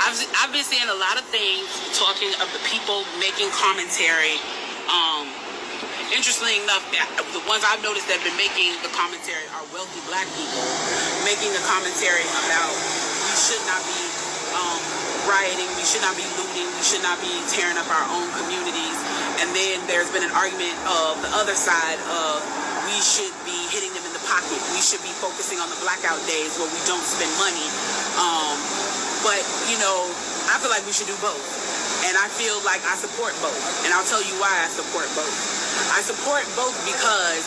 I've been seeing a lot of things talking of the people making commentary. Interestingly enough, the ones I've noticed that have been making the commentary are wealthy black people making the commentary about we should not be rioting, we should not be looting, we should not be tearing up our own communities. And then there's been an argument of the other side of we should be hitting them in the pocket. We should be focusing on the blackout days where we don't spend money. But, you know, I feel like we should do both. And I feel like I support both. And I'll tell you why I support both. I support both because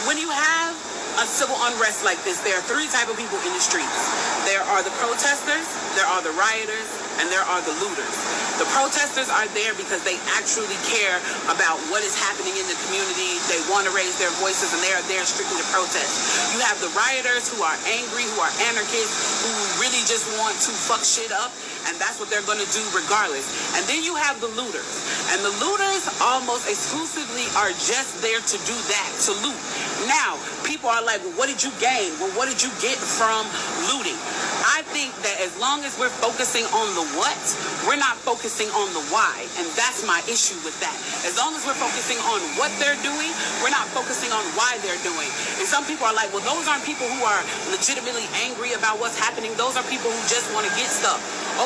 when you have a civil unrest like this, there are three types of people in the streets. There are the protesters, there are the rioters, and there are the looters. The protesters are there because they actually care about what is happening in the community. They want to raise their voices, and they are there strictly to protest. You have the rioters who are angry, who are anarchists, who really just want to fuck shit up, and that's what they're going to do regardless. And then you have the looters. And the looters almost exclusively are just there to do that, to loot. Now, people are like, well, what did you gain? Well, what did you get from looting? I think that as long as we're focusing on the what, we're not focusing on the why. And that's my issue with that. As long as we're focusing on what they're doing, we're not focusing on why they're doing. And some people are like, well, those aren't people who are legitimately angry about what's happening. Those are people who just want to get stuff.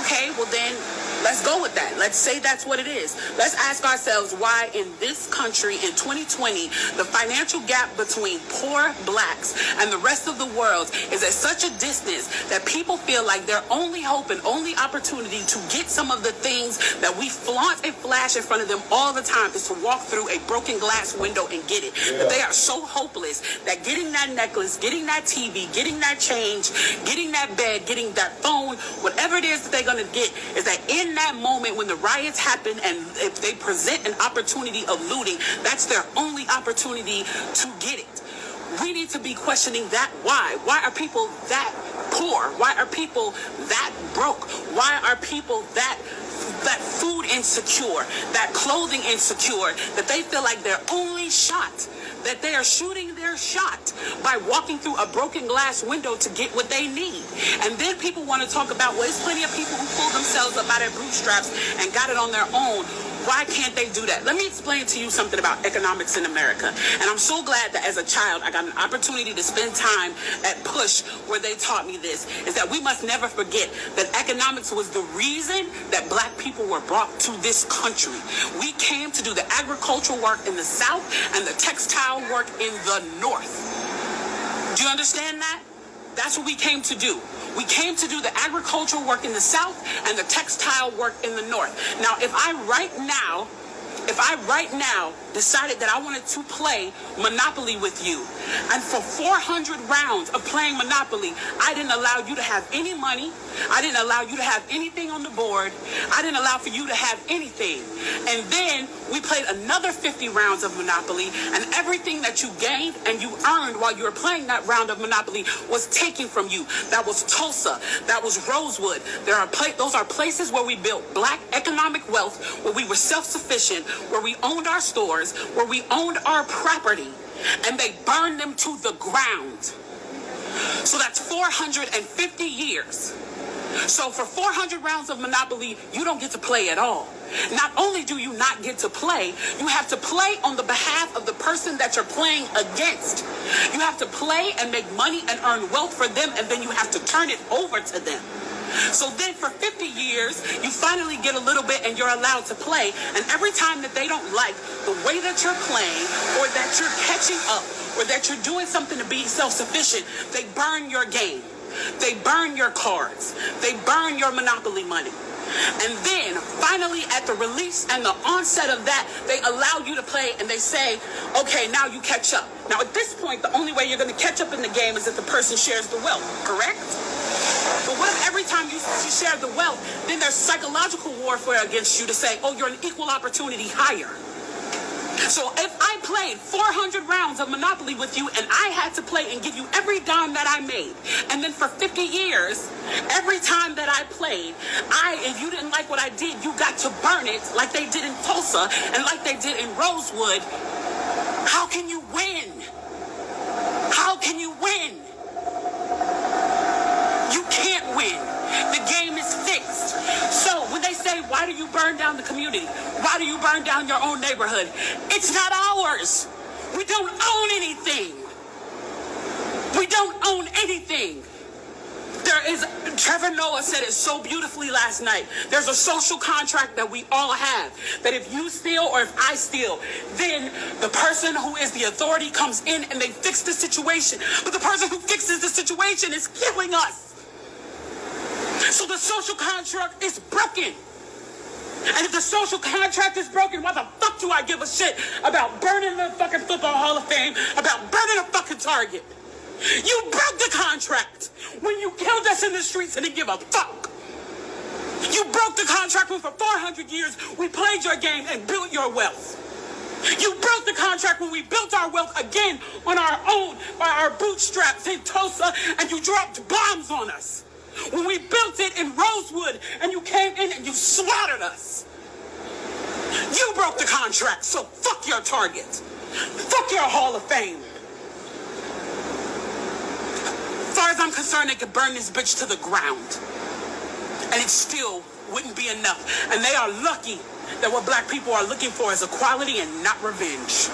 Okay, well then, let's go with that. Let's say that's what it is. Let's ask ourselves why in this country in 2020, the financial gap between poor blacks and the rest of the world is at such a distance that people feel like their only hope and only opportunity to get some of the things that we flaunt and flash in front of them all the time is to walk through a broken glass window and get it. Yeah. That they are so hopeless that getting that necklace, getting that TV, getting that change, getting that bed, getting that phone, whatever it is that they're going to get, is that in that moment when the riots happen and if they present an opportunity of looting, that's their only opportunity to get it. We need to be questioning that why. Why are people that poor? Why are people that broke? Why are people that food insecure, that clothing insecure, that they feel like their only shot, that they are shooting their shot by walking through a broken glass window to get what they need? And then people want to talk about, well, there's plenty of people who pulled themselves up by their bootstraps and got it on their own. Why can't they do that? Let me explain to you something about economics in America. And I'm so glad that as a child, I got an opportunity to spend time at Push where they taught me this, is that we must never forget that economics was the reason that black people were brought to this country. We came to do the agricultural work in the South and the textile work in the North. Do you understand that? That's what we came to do. We came to do the agricultural work in the South and the textile work in the North. Now, if I right now decided that I wanted to play Monopoly with you, and for 400 rounds of playing Monopoly, I didn't allow you to have any money, I didn't allow you to have anything on the board, I didn't allow for you to have anything. And then we played another 50 rounds of Monopoly, and everything that you gained and you earned while you were playing that round of Monopoly was taken from you. That was Tulsa, that was Rosewood. Those are places where we built black economic wealth, where we were self-sufficient, where we owned our stores, where we owned our property, and they burned them to the ground. So that's 450 years. So for 400 rounds of Monopoly, you don't get to play at all. Not only do you not get to play, you have to play on the behalf of the person that you're playing against. You have to play and make money and earn wealth for them, and then you have to turn it over to them. So then for 50 years, you finally get a little bit and you're allowed to play. And every time that they don't like the way that you're playing, or that you're catching up, or that you're doing something to be self-sufficient, they burn your game. They burn your cards. They burn your Monopoly money. And then finally at the release and the onset of that, they allow you to play and they say, okay, now you catch up. Now at this point, the only way you're going to catch up in the game is if the person shares the wealth, correct? But what if every time you share the wealth, then there's psychological warfare against you to say, oh, you're an equal opportunity hire. So if I played 400 rounds of Monopoly with you and I had to play and give you every dime that I made, and then for 50 years, every time that I played, if you didn't like what I did, you got to burn it like they did in Tulsa and like they did in Rosewood, how can you win? How can you win? You can't win. The game is fixed. Why do you burn down the community? Why do you burn down your own neighborhood? It's not ours. We don't own anything. We don't own anything. Trevor Noah said it so beautifully last night. There's a social contract that we all have. That if you steal or if I steal, then the person who is the authority comes in and they fix the situation. But the person who fixes the situation is killing us. So the social contract is broken. And if the social contract is broken, why the fuck do I give a shit about burning the fucking Football Hall of Fame, about burning a fucking Target? You broke the contract when you killed us in the streets and didn't give a fuck. You broke the contract when for 400 years we played your game and built your wealth. You broke the contract when we built our wealth again on our own, by our bootstraps in Tulsa, and you dropped bombs on us. When we built it in Rosewood and you came in and you slaughtered us. You broke the contract, so fuck your Target. Fuck your Hall of Fame. As far as I'm concerned, they could burn this bitch to the ground. And it still wouldn't be enough. And they are lucky that what black people are looking for is equality and not revenge.